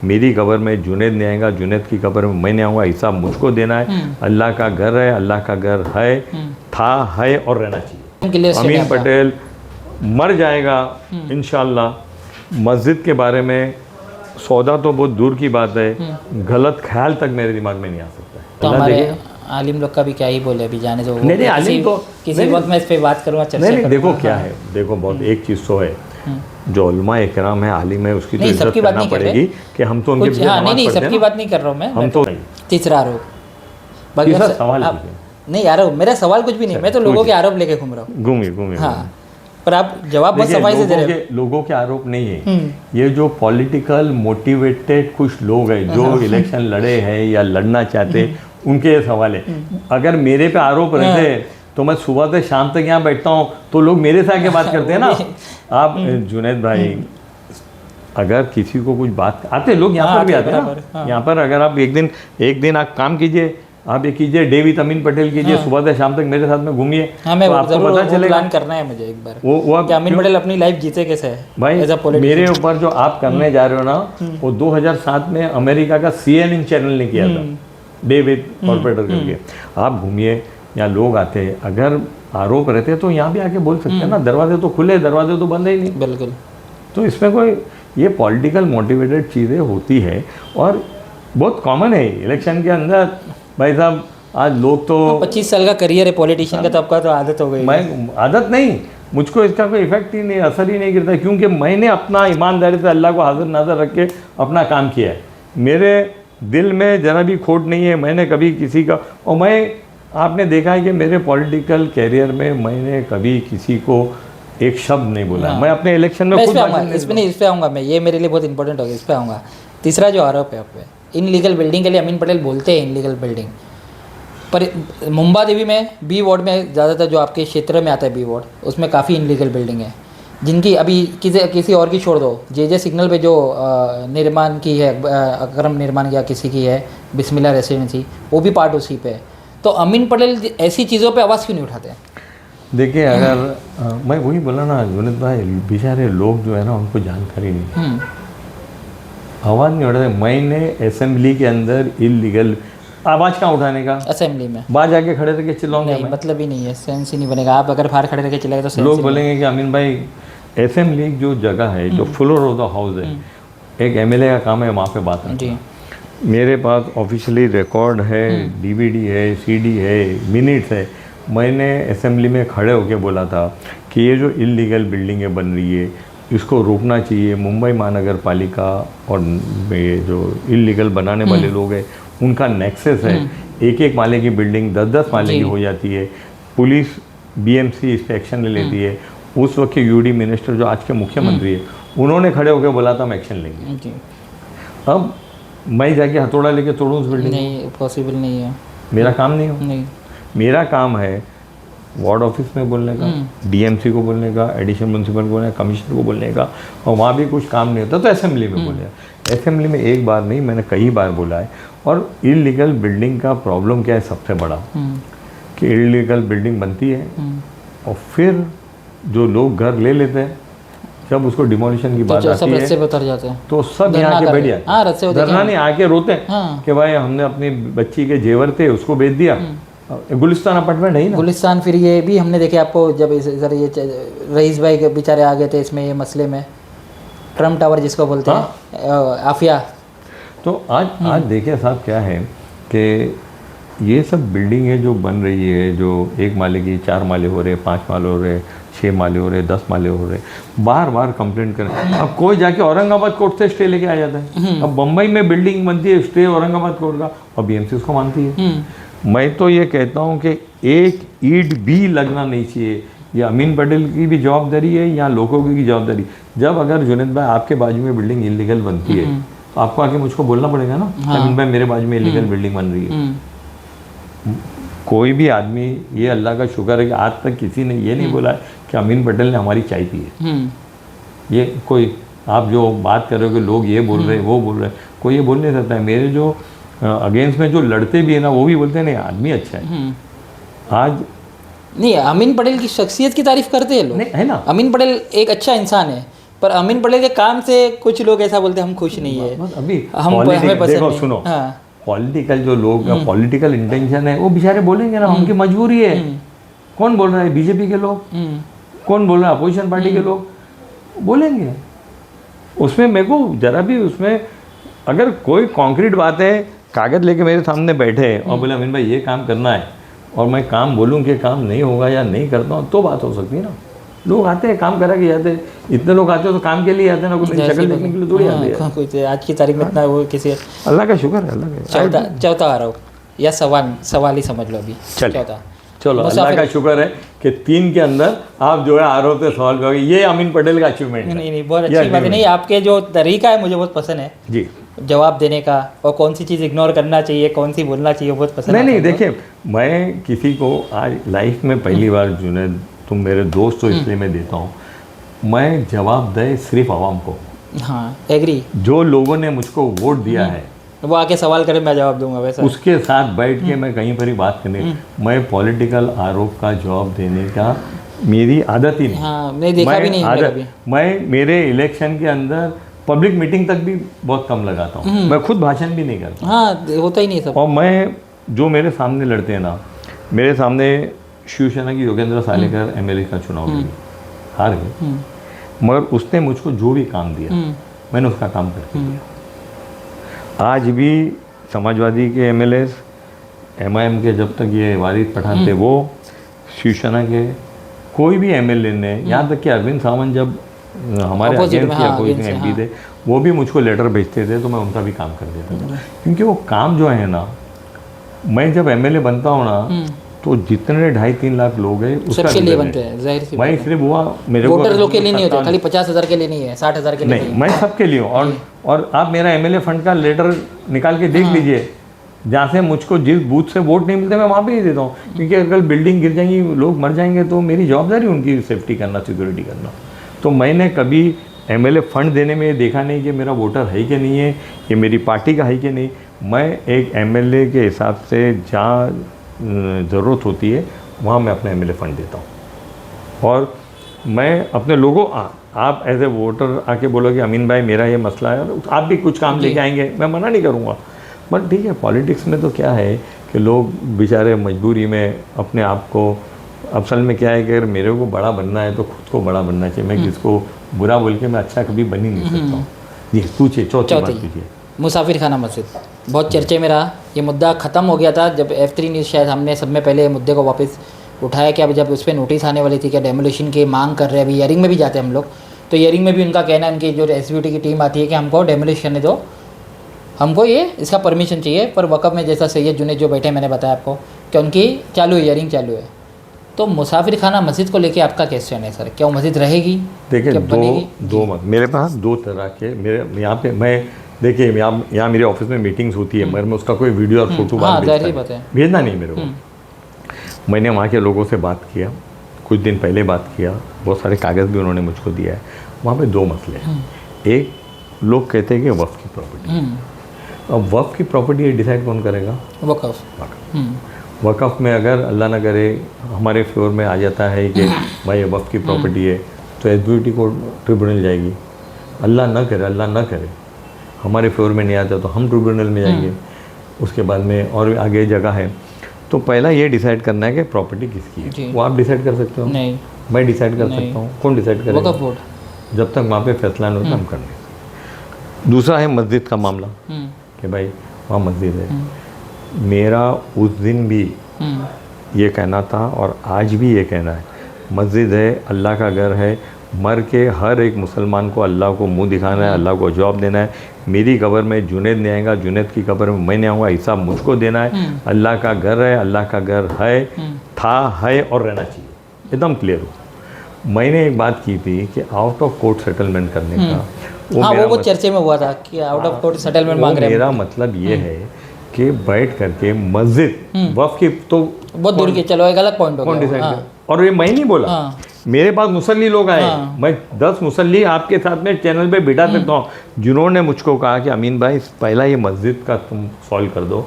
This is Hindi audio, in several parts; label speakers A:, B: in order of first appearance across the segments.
A: मेरी कब्र में जुनेद नहीं आएगा, जुनेद की कब्र में मैं नहीं आऊँगा, हिसाब मुझको देना है। अल्लाह का घर है, अल्लाह का घर है, था, है और रहना चाहिए। अमीन पटेल मर जाएगा इंशाअल्लाह। मस्जिद के बारे में सौदा तो बहुत दूर की बात है, गलत ख्याल तक मेरे दिमाग में नहीं आ सकता है।
B: तो हमारे आलिम लोग का भी क्या ही बोले, अभी जाने दो।
A: नहीं आलिम तो
B: किसी वक्त मैं इस पे बात करूँगा, चर्चा
A: नहीं देखो क्या है, देखो बहुत एक चीज़ तो है, जो उलमा इकराम है, आलिम है, उसकी तो इज्जत करना पड़ेगी कि हम तो उनके पीछे नमाज पढ़ते हैं।
B: नहीं सबकी बात नहीं कर रहा हूँ मैं,
A: हम तो
B: तीसरा आरोप,
A: तीसरा सवाल
B: नहीं आरोप, मेरा सवाल कुछ भी नहीं, मैं तो लोगों के आरोप लेके घूम रहा हूँ,
A: घूमे
B: हाँ, पर आप जवाब बहुत सफाई से दे रहे हो।
A: लोगों के आरोप नहीं है ये, जो पॉलिटिकल मोटिवेटेड कुछ लोग हैं जो इलेक्शन लड़े हैं या लड़ना चाहते, उनके ये सवाल है। अगर मेरे पे आरोप रहते तो मैं सुबह से शाम तक यहाँ बैठता हूँ तो लोग मेरे से आके बात करते हैं ना। आप जुनैद भाई, अगर किसी को कुछ बात आते, लोग यहाँ पर भी आते हैं ना, यहाँ पर अगर आप एक दिन आप काम कीजिए, आप ये कीजिए, डे विद अमीन पटेल कीजिए, सुबह से शाम तक मेरे साथ में घूमिए, तो आपको पता चलेगा।
B: प्लान करना है मुझे एक बार, वो कि अमीन पटेल अपनी लाइफ जीते कैसे है
A: भाई। मेरे ऊपर जो आप करने जा रहे हो ना, वो 2007 में अमेरिका का CNN चैनल ने किया था, डे विद कॉर्पोरेटर करके। आप घूमिए, यहाँ लोग आते हैं, अगर आरोप रहते हैं तो यहाँ भी आके बोल सकते हैं ना, दरवाजे तो खुले, दरवाजे तो बंद ही नहीं।
B: बिल्कुल।
A: तो इसमें कोई ये पॉलिटिकल मोटिवेटेड चीज़ें होती है और बहुत कॉमन है इलेक्शन के अंदर। भाई साहब आज लोग तो
B: 25 साल का करियर है पॉलिटिशियन का, तो आपका तो आदत हो गई।
A: मैं आदत नहीं, मुझको इसका कोई इफेक्ट ही नहीं, असर ही नहीं गिरता, क्योंकि मैंने अपना ईमानदारी से अल्लाह को हाजिर नाज़र रख के अपना काम किया है। मेरे दिल में जरा भी खोट नहीं है, मैंने कभी किसी का, और मैं आपने देखा है कि मेरे पॉलिटिकल कैरियर में मैंने कभी किसी को एक शब्द नहीं बोला। मैं अपने इलेक्शन में खुद
B: इस पे आऊँगा मैं, ये मेरे लिए बहुत इंपॉर्टेंट होगा, इस पे आऊँगा। तीसरा जो आरोप है आप पे, इनलीगल बिल्डिंग के लिए अमीन पटेल बोलते हैं इनलीगल बिल्डिंग, पर मुंबा देवी में बी वार्ड में ज़्यादातर जो आपके क्षेत्र में आता है बी वार्ड, उसमें काफ़ी इनलीगल बिल्डिंग है, जिनकी अभी किसी और की छोड़ दो, जे सिग्नल पे जो निर्माण की है, अक्रम निर्माण किया किसी की है, बिस्मिल्लाह रेसिडेंसी, वो भी पार्ट उसी पे है। तो अमीन पटेल ऐसी चीज़ों पे आवाज़ क्यों नहीं उठाते हैं?
A: देखिए, अगर मैं वही बोला ना जुनैद भाई, बेचारे लोग जो है ना, उनको जानकारी नहीं, आवाज़ नहीं उठाते। मैंने असेंबली के अंदर इलीगल आवाज़ कहाँ उठाने का, असेंबली में बाहर जाके खड़े रह के चिल्लाऊंगा,
B: मतलब ही नहीं है, सेंस ही नहीं बनेगा। आप अगर बाहर खड़े रह के चिल्लाए तो
A: लोग बोलेंगे कि अमीन भाई, असेंबली जो जगह है, जो फ्लोर ऑफ द हाउस है, एक MLA का काम है वहाँ पे बात करना। मेरे पास ऑफिशियली रिकॉर्ड है, DVD है, CD है, मिनट्स है। मैंने असेंबली में खड़े होकर बोला था कि ये जो इलीगल बिल्डिंगें बन रही है, इसको रोकना चाहिए। मुंबई महानगर पालिका और ये जो इलीगल बनाने वाले लोग हैं, उनका नेक्सस है। एक माले की बिल्डिंग 10-10 माले की हो जाती है, पुलिस BMC इस पर एक्शन ले लेती है। उस वक्त के UD मिनिस्टर जो आज के मुख्यमंत्री है, उन्होंने खड़े होकर बोला था हम एक्शन लेंगे। अब मैं जाके हथौड़ा लेके तोड़ूं उस बिल्डिंग?
B: नहीं, पॉसिबल नहीं है, मेरा
A: काम नहीं हो। नहीं, मेरा काम है वार्ड ऑफिस में बोलने का, DMC को बोलने का, एडिशनल म्यूनसिपल को बोलने का, कमिश्नर को बोलने का, और वहाँ भी कुछ काम नहीं होता तो असेंबली में बोले। असेंबली में एक बार नहीं, मैंने कई बार बोला है। और इलीगल बिल्डिंग का प्रॉब्लम क्या है सबसे बड़ा, कि इलीगल बिल्डिंग बनती है और फिर जो लोग घर ले लेते हैं, जब उसको डिमोलिशन की बात आती है
B: उतर जाते हैं,
A: तो सब यहाँ के बैठ जाते, धरना नहीं आके रोते हैं कि भाई हमने अपनी बच्ची के जेवर थे उसको बेच दिया। गुलिस्तान अपार्टमेंट है ही ना,
B: गुलिस्तान। फिर ये भी हमने देखे आपको, जब सर ये रईस भाई के बेचारे आ गए थे इसमें, ये मसले में, ट्रम्प टावर जिसको बोलते हैं, आफिया। तो
A: आज देखिए साहब क्या है कि ये सब बिल्डिंगें जो बन रही है, जो 1 माले की 4 माले हो रहे, 5 माले हो रहे, 6 माले हो रहे, 10 माले हो रहे, बार बार कंप्लेंट करें। अब कोई जाके औरंगाबाद कोर्ट से स्टे लेके आ जाता है। अब बम्बई में बिल्डिंग बनती है, स्टे औरंगाबाद कोर्ट का, और BMC उसको मानती है। मैं तो ये कहता हूँ कि एक ईंट भी लगना नहीं चाहिए। ये अमीन पटेल की भी जवाबदारी है या लोगों की जवाबदारी। जब अगर जुनैद भाई आपके बाजू में बिल्डिंग इलीगल बनती है, आपको आके मुझको बोलना पड़ेगा ना, अमीन भाई मेरे बाजू में इलीगल बिल्डिंग बन रही है। कोई भी आदमी, ये अल्लाह का शुक्र है कि आज तक किसी ने ये नहीं बोला कि अमीन पटेल ने हमारी चाय पी है। ये कोई, आप जो बात कर रहे हो कि लोग ये बोल रहे हैं, वो बोल रहे हैं, कोई ये बोल नहीं सकता है। मेरे जो अगेंस्ट में जो लड़ते भी है ना, वो भी बोलते हैं नहीं आदमी अच्छा है। आज
B: नहीं, अमीन पटेल की शख्सियत की तारीफ करते हैं लोग,
A: है ना।
B: अमीन पटेल एक अच्छा इंसान है, पर अमीन पटेल के काम से कुछ लोग ऐसा बोलते हैं हम खुश नहीं है,
A: बस अभी
B: हम हमें
A: पॉलिटिक्स
B: पसंद
A: देखो
B: नहीं।
A: सुनो,
B: हाँ
A: पॉलिटिकल जो लोग का पॉलिटिकल इंटेंशन है वो बेचारे बोलेंगे ना, उनकी मजबूरी है। कौन बोल रहा है? बीजेपी के लोग। कौन बोल रहा है? अपोजिशन पार्टी के लोग बोलेंगे। उसमें मेरे को जरा भी उसमें अगर कोई कॉन्क्रीट बात है, कागज़ लेके मेरे सामने बैठे और बोले अमीन भाई ये काम करना है, और मैं काम बोलूँ कि काम नहीं होगा या नहीं करता हूँ, तो बात हो सकती है ना। लोग आते हैं काम करा के जाते हैं, इतने लोग आते हैं तो काम के लिए आते हैं ना, कुछ शक्ल देखने के लिए थोड़ी आते हैं।
B: कुछ आज की तारीख में इतना वो किसी
A: अल्लाह का शुक्र है, अल्लाह का।
B: चौथा आरोप या सवाल ही समझ लो अभी। चौथा
A: चलो अल्लाह का शुक्र है कि 3 के अंदर आप जो है आरोप से सवाल करोगे, ये अमीन पटेल का अचीवमेंट है।
B: नहीं बहुत अच्छी बात है। नहीं आपके जो तरीका है मुझे बहुत पसंद है
A: जी,
B: जवाब देने का, और कौन सी चीज़ इग्नोर करना चाहिए, कौन सी बोलना चाहिए, बहुत पसंद है।
A: नहीं देखिए, मैं किसी को आज लाइफ में पहली बार जुनैद, तुम मेरे दोस्त हो इसलिए मैं देता हूँ, मैं जवाब दे सिर्फ आवाम को।
B: हाँ एग्री।
A: जो लोगों ने मुझको वोट दिया है
B: वो आके सवाल करे मैं जवाब दूंगा, वैसा
A: उसके साथ बैठ के मैं कहीं पर ही बात करने, मैं पॉलिटिकल आरोप का जवाब देने का मेरी आदत ही नहीं।
B: हाँ नहीं देखा भी नहीं है कभी।
A: मैं मेरे इलेक्शन के अंदर पब्लिक मीटिंग तक भी बहुत कम लगाता हूँ, मैं खुद भाषण भी नहीं करता।
B: हाँ होता ही नहीं सब।
A: और मैं जो मेरे सामने लड़ते हैं ना, मेरे सामने शिवसेना की योगेंद्र सालेकर एमएलए का चुनाव लड़ी, हार गए, मगर उसने मुझको जो भी काम दिया मैंने उसका काम करके दिया। आज भी समाजवादी के एमएलए, एमआईएम के जब तक ये वारिद पठान थे वो, शिवसेना के कोई भी एमएलए ने, यहाँ तक कि अरविंद सावंत जब हमारे अगेंस्ट या कोई एमपी थे, वो भी मुझको लेटर भेजते थे तो मैं उनका भी काम कर देता था। क्योंकि वो काम जो है ना, मैं जब एमएलए बनता हूँ ना तो जितने 2.5-3 लाख लोग हैं
B: सबके लिए बनते हैं, जाहिर सी
A: मैं सिर्फ हुआ मेरे को
B: वोटर लोग के लिए नहीं होते, खाली 50,000 के लिए नहीं है, 60,000 के लिए
A: नहीं, मैं सबके लिए हूँ। और आप मेरा एमएलए फंड का लेटर निकाल के देख लीजिए, जहाँ से मुझको जिस बूथ से वोट नहीं मिलते मैं वहाँ पे ही देता हूँ। क्योंकि अगर बिल्डिंग गिर जाएंगी, लोग मर जाएंगे, तो मेरी जवाबदारी उनकी सेफ्टी करना, सिक्योरिटी करना। तो मैंने कभी एमएलए फंड देने में देखा नहीं कि मेरा वोटर है कि नहीं है, ये मेरी पार्टी का है कि नहीं। मैं एक एमएलए के हिसाब से जहाँ ज़रूरत होती है वहाँ मैं अपना एमएलए फंड देता हूँ। और मैं अपने लोगों, आप एज ए वोटर आके बोलोगे अमीन भाई मेरा ये मसला है, आप भी कुछ काम लेके आएंगे, मैं मना नहीं करूँगा। बट ठीक है, पॉलिटिक्स में तो क्या है कि लोग बेचारे मजबूरी में अपने आप को, असल में क्या है कि अगर मेरे को बड़ा बनना है तो खुद को बड़ा बनना चाहिए। मैं किसको बुरा बोल के मैं अच्छा कभी बन ही नहीं सकता हूँ। जी पूछिए, चौथी बात पूछिए।
B: मुसाफिर खाना मस्जिद बहुत चर्चे में रहा, ये मुद्दा ख़त्म हो गया था जब F3 न्यूज़ शायद हमने सब में पहले मुद्दे को वापस उठाया कि अब जब उस पर नोटिस आने वाली थी, क्या डेमोलिशन की मांग कर रहे हैं। अभी हियरिंग में भी जाते हैं हम लोग, तो हियरिंग में भी उनका कहना है, उनकी जो SVT की टीम आती है कि हमको डेमोलिश करने दो, हमको ये इसका परमिशन चाहिए। पर वक़्फ़ में जैसा सैयद जुनैद जो बैठे, मैंने बताया आपको कि उनकी चालू है, हियरिंग चालू है। तो मुसाफिर खाना मस्जिद को लेके आपका क्वेश्चन है सर, क्या वो मस्जिद रहेगी?
A: देखिए दो मेरे पास दो तरह के, मेरे यहाँ पे मैं देखिए यहाँ मेरे ऑफिस में मीटिंग्स होती है, मगर मैं उसका कोई वीडियो और फोटो भेजना नहीं मेरे को। मैंने वहाँ के लोगों से बात किया, कुछ दिन पहले बात किया, बहुत सारे कागज़ भी उन्होंने मुझको दिया है। वहाँ पे दो मसले हैं। एक, लोग कहते हैं कि वफ़ की प्रॉपर्टी, अब वफ़ की प्रॉपर्टी ये डिसाइड कौन करेगा? वक़्फ़ में अगर अल्लाह ना करे हमारे फेवर में आ जाता है कि भाई ये वफ़ की प्रॉपर्टी है, तो SVT को ट्रिब्यूनल जाएगी। अल्लाह ना करे हमारे फेवर में नहीं आता तो हम ट्रिब्यूनल में जाएंगे। उसके बाद में और आगे जगह है, तो पहला ये डिसाइड करना है कि प्रॉपर्टी किसकी है। वो आप डिसाइड कर सकते हो?
B: नहीं,
A: मैं डिसाइड कर सकता हूँ। कौन डिसाइड करेगा?
B: बोर्ड।
A: जब तक वहाँ पे फैसला नहीं होता हम कर लेंगे। दूसरा है मस्जिद का मामला कि भाई वहाँ मस्जिद है। मेरा उस दिन भी ये कहना था और आज भी ये कहना है, मस्जिद है, अल्लाह का घर है, मर के हर एक मुसलमान को अल्लाह को मुंह दिखाना है, अल्लाह को जवाब देना है। मेरी कब्र में जुनैद नहीं आएगा, जुनैद की कब्र में मैं नहीं आऊँगा, हिसाब मुझको देना है। अल्लाह का घर है, अल्लाह का घर है, था, है और रहना चाहिए, एकदम क्लियर हो। मैंने एक बात की थी कि आउट ऑफ कोर्ट सेटलमेंट करने का,
B: वो चर्चे में हुआ था कि आउट ऑफ कोर्ट सेटलमेंट मांग रहे हैं।
A: मेरा मतलब ये है कि बैठ करके मस्जिद वफ़ की तो
B: बहुत दूर की, चलो एक अलग पॉइंट हो गया।
A: और ये मैं नहीं बोला, मेरे पास मुसल्ली लोग आए, मैं 10 मुसल्ली आपके साथ में चैनल पे बिठा सकता हूँ, जिन्होंने मुझको कहा कि अमीन भाई पहला ये मस्जिद का तुम सॉल्व कर दो,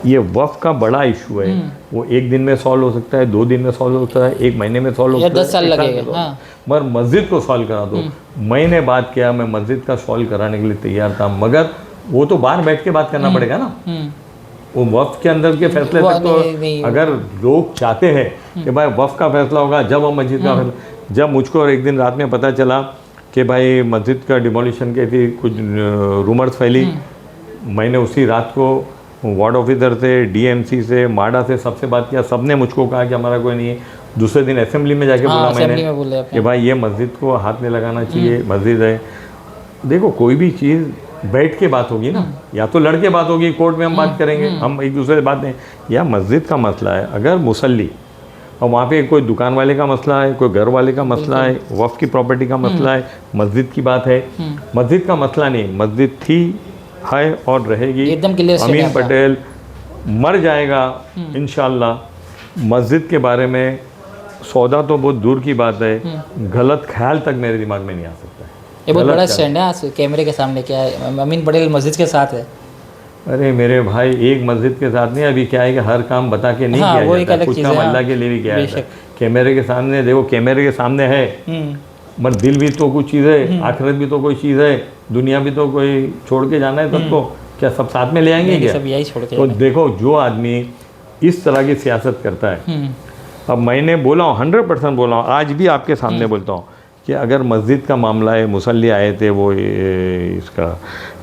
A: ये वफ़ का बड़ा इशू है, वो एक दिन में सॉल्व हो सकता है, 2 दिन में सॉल्व हो सकता है, 1 महीने में सॉल्व हो
B: या
A: सकता है,
B: 10 साल
A: 1
B: लगेगा,
A: में
B: हाँ।
A: मगर मस्जिद को सॉल्व करा दो। मैंने बात किया, मैं मस्जिद का सॉल्व कराने के लिए तैयार था, मगर वो तो बाहर बैठ के बात करना पड़ेगा ना। वो वफ़ के अंदर के फैसले
B: वो
A: तक तो
B: नहीं,
A: अगर लोग चाहते हैं कि भाई वफ़ का फैसला होगा, जब हम मस्जिद का फैसला, जब मुझको एक दिन रात में पता चला कि भाई मस्जिद का डिमोलिशन की थी, कुछ रूमर्स फैली, मैंने उसी रात को वार्ड ऑफिसर से, डीएमसी से, माडा से सबसे बात किया। सबने मुझको कहा कि हमारा कोई नहीं है। दूसरे दिन असेंबली में जाके बोला
B: असेंबली में
A: मैंने
B: बोले आपने।
A: कि भाई ये मस्जिद को हाथ में लगाना चाहिए, मस्जिद है। देखो कोई भी चीज़ बैठ के बात होगी ना, या तो लड़ के बात होगी, कोर्ट में हम बात करेंगे, हम एक दूसरे से बात नहीं, या मस्जिद का मसला है, अगर मुसल्ली और वहाँ पे कोई दुकान वाले का मसला है, कोई घर वाले का मसला है, वफ़ की प्रॉपर्टी का मसला है, मस्जिद की बात है, मस्जिद का मसला नहीं, मस्जिद थी, है और रहेगी।
B: एकदम क्लियर स्टेट है
A: अमीन
B: आपका।
A: पटेल मर जाएगा इंशाल्लाह। मस्जिद के बारे में सौदा तो बहुत दूर की बात है, गलत ख्याल तक मेरे दिमाग में नहीं आ सकता है।
B: ये बहुत
A: गलत
B: बड़ा
A: ख्याल।
B: स्टैंड है आज कैमरे के सामने, क्या है, अमीन पटेल मस्जिद के साथ है।
A: अरे मेरे भाई, एक मस्जिद के साथ नहीं, अभी क्या है कि हर काम बता के नहीं
B: हाँ, वो
A: किया
B: एक
A: जाता,
B: अलग
A: कुछ
B: चीज़
A: काम
B: है,
A: अल्लाह के लिए भी किया जाता है।
B: बेशक।
A: कैमरे के सामने देखो, कैमरे के सामने है, मगर दिल भी तो कुछ चीज़ है, आखिरत भी तो कोई चीज़ है, दुनिया भी तो कोई छोड़ के जाना है सबको। क्या सब साथ में ले आएंगे
B: नहीं,
A: क्या?
B: सब यही छोड़ के
A: तो
B: जाना है।
A: देखो, जो आदमी इस तरह की सियासत करता है, अब मैंने बोला हूँ, 100% बोला हूँ, आज भी आपके सामने बोलता हूँ कि अगर मस्जिद का मामला है, मुसल्ली आए थे, वो इसका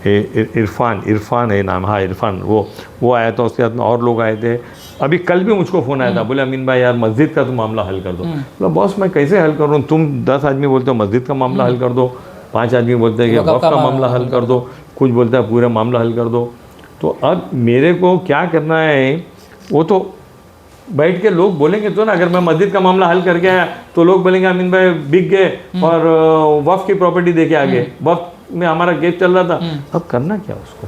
A: इरफान है नाम, हाँ इरफान, वो आया था, उसके साथ में और लोग आए थे। अभी कल भी मुझको फ़ोन आया था, बोले अमीन भाई यार मस्जिद का तो मामला हल कर दो। बोला बॉस मैं कैसे हल करूँ, तुम 10 आदमी बोलते हो मस्जिद का मामला हल कर दो, 5 आदमी बोलते हैं कि वक़्फ़ का मामला हल कर दो, कुछ बोलता है पूरा मामला हल कर दो। तो अब मेरे को क्या करना है, वो तो बैठ के लोग बोलेंगे तो ना। अगर मैं मस्जिद का मामला हल करके आया तो लोग बोलेंगे अमीन भाई बिक गए और वफ़ की प्रॉपर्टी दे के आ गए, वफ़ में हमारा केस चल रहा था। अब करना क्या उसको,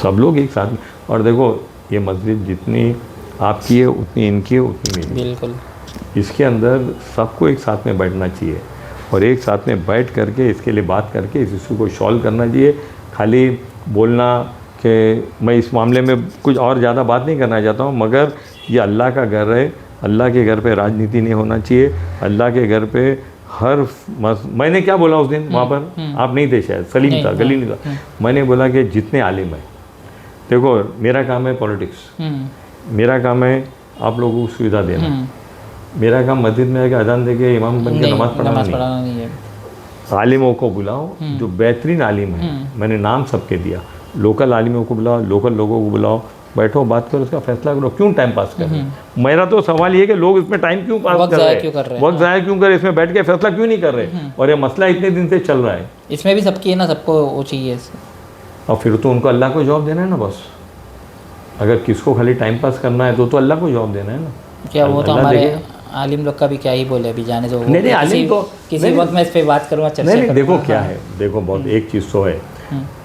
A: सब लोग एक साथ में। और देखो ये मस्जिद जितनी आपकी है, उतनी इनकी है, उतनी मेरी।
B: बिल्कुल।
A: इसके अंदर सबको एक साथ में बैठना चाहिए और एक साथ में बैठ करके इसके लिए बात करके इस इशू को सॉल्व करना चाहिए। खाली बोलना कि मैं इस मामले में कुछ और ज़्यादा बात नहीं करना चाहता हूँ, मगर ये अल्लाह का घर है, अल्लाह के घर पे राजनीति नहीं होना चाहिए। अल्लाह के घर पे मैंने क्या बोला उस दिन वहाँ पर, आप नहीं थे शायद, सलीम था, गली नहीं था। मैंने बोला कि जितने आलिम हैं, देखो मेरा काम है पॉलिटिक्स, मेरा काम है आप लोगों को सुविधा देना, मेरा काम मस्जिद में आके अजान दे के इमाम बन के नमाज़ पढ़ाना नहीं है। आलिमों को बुलाओ जो बेहतरीन आलिम है, मैंने नाम सबके दिया, लोकल आलिमों को बुलाओ, लोकल लोगों को बुलाओ, बैठो बात करो, उसका फैसला करो। क्यों टाइम पास कर रहे हैं? मेरा तो सवाल ये है कि लोग इसमें टाइम क्यों पास कर रहे हैं, वक्त ज़ाया क्यों कर रहे हैं, इसमें बैठ के फैसला क्यों नहीं कर रहे? और ये मसला इतने दिन से चल रहा है,
B: इसमें भी सबकी है ना, सबको वो चाहिए।
A: और फिर तो उनको अल्लाह को जवाब देना है ना बस। अगर किसको खाली टाइम पास करना है तो अल्लाह को जवाब देना है ना।
B: क्या वो तो हमारे आलिम लोग का भी क्या ही बोले, अभी जाने दो।
A: नहीं आलिम तो
B: किसी वक्त मैं इस पे बात करूँगा, चर्चा
A: नहीं देखो क्या है, देखो बहुत एक चीज़ तो है,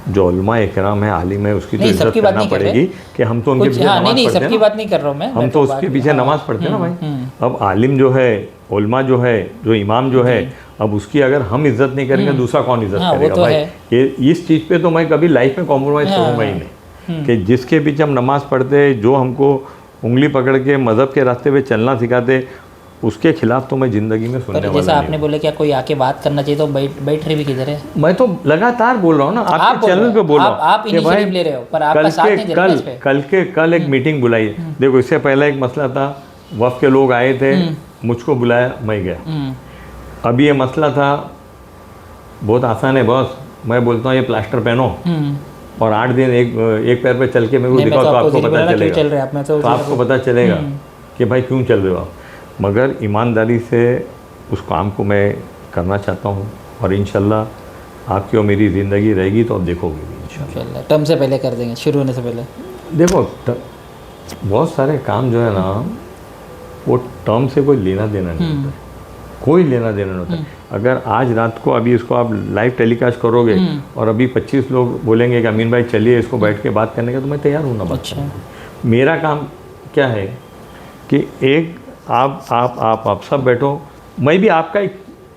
A: जो उलमा इकराम है, आलिम है, उसकी तो इज्जत करना पड़ेगी कि हम तो उनके पीछे नमाज पढ़ते हैं।
B: सबकी बात नहीं कर रहा हूँ मैं,
A: हम तो उसके पीछे नमाज पढ़ते हैं ना भाई। अब आलिम जो है, उलमा जो है, जो इमाम जो है, अब उसकी अगर हम इज्जत नहीं करेंगे, दूसरा कौन इज्जत करेगा भाई? ये इस चीज़ पे तो मैं कभी लाइफ में कॉम्प्रोमाइज़ करूँगा ही नहीं कि जिसके पीछे हम नमाज पढ़ते, जो हमको उंगली पकड़ के मज़हब के रास्ते पे चलना सिखाते, उसके खिलाफ तो मैं ज़िंदगी में सुनने वाला
B: जैसा आपने बोला क्या कोई आके बात करना चाहिए, तो बैठ रहे भी किधर है? मैं
A: तो लगातार बोल रहा हूँ ना, आपके चैनल पे बोल रहा हूँ,
B: आप इनिशिएटिव ले रहे हो, पर आपका साथ नहीं दे रहा इस पे।
A: कल एक मीटिंग बुलाई है। देखो इससे पहले एक मसला था, वफ़ के लोग आए थे, मुझको बुलाया, मैं गया। अभी ये मसला था, बहुत आसान है बॉस, मैं बोलता हूँ ये प्लास्टर पहनो और 8 दिन एक पैर पे चल के मेरे को दिखाओ, तो आपको पता चलेगा, तो आपको पता चलेगा कि भाई क्यों चल रहे हो आप। मगर ईमानदारी से उस काम को मैं करना चाहता हूँ और इंशाल्लाह आपकी और मेरी ज़िंदगी रहेगी तो आप देखोगे भी इंशाल्लाह।
B: टर्म से पहले कर देंगे, शुरू होने से पहले।
A: देखो बहुत सारे काम जो है ना, वो टर्म से कोई लेना देना नहीं होता है, कोई लेना देना नहीं होता है। अगर आज रात को अभी इसको आप लाइव टेलीकास्ट करोगे और अभी 25 लोग बोलेंगे कि अमीन भाई चलिए इसको बैठ के बात करने का, तो मैं तैयार हूँ ना बात करने को। मेरा काम क्या है कि एक आप सब बैठो, मैं भी आपका एक,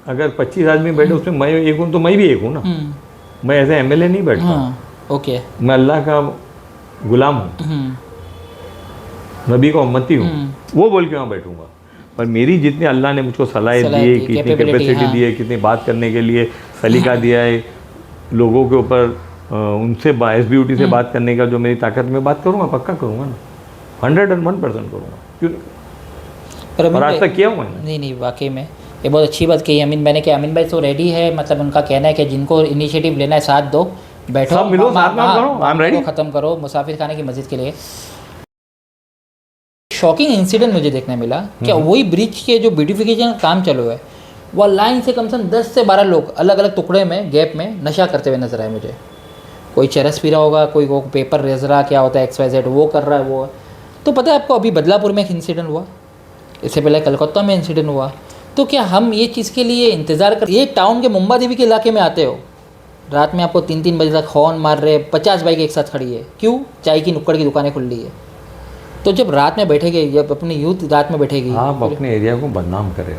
A: अगर 25 आदमी बैठे उसमें मैं एक हूँ तो मैं भी एक हूँ ना। मैं ऐसे एमएलए नहीं बैठता हूँ,
B: ओके,
A: मैं अल्लाह का गुलाम हूँ, नबी का उम्मती हूँ, वो बोल के मैं बैठूंगा। पर मेरी जितनी अल्लाह ने मुझको सलाह दी है, कितनी कैपेसिटी दी है, कितनी बात करने के लिए सलीका दिया है, लोगों के ऊपर उनसे SBUT से बात करने का जो मेरी ताकत में बात करूँगा, पक्का करूँगा ना, 101% करूँगा, क्यों नहीं? और आज तक किया हूँ मैंने।
B: नहीं नहीं, वाकई में ये बहुत अच्छी बात कही अमीन मैंने कि अमीन भाई तो रेडी है, मतलब उनका कहना है कि जिनको इनिशिएटिव लेना है साथ दो, बैठो,
A: सब मिलो, साथ में करो, आई एम रेडी।
B: ख़त्म करो मुसाफिर खाने की मस्जिद के लिए। शॉकिंग इंसिडेंट मुझे देखने मिला क्या, वही ब्रिज के जो ब्यूटिफिकेशन का काम चालू है, वह लाइन से कम से कम 10 से 12 लोग अलग अलग टुकड़े में गैप में नशा करते हुए नजर आए मुझे। कोई चरस पी रहा होगा, कोई वो पेपर रेज रहा, क्या होता है XYZ वो कर रहा है वो। तो पता है आपको, अभी बदलापुर में एक इंसिडेंट हुआ, इससे पहले कलकत्ता में इंसिडेंट हुआ। तो क्या हम ये चीज़ के लिए इंतज़ार कर, ये टाउन के मुंबा देवी के इलाके में आते हो, रात में आपको 3-3 बजे तक हॉर्न मार रहे, 50 बाइक एक साथ खड़ी है, क्यों? चाय की नुक्कड़ की दुकानें खुल रही है। तो जब रात में बैठेंगे, जब अपनी यूथ रात में बैठेगी,
A: आप अपने एरिया को बदनाम करे।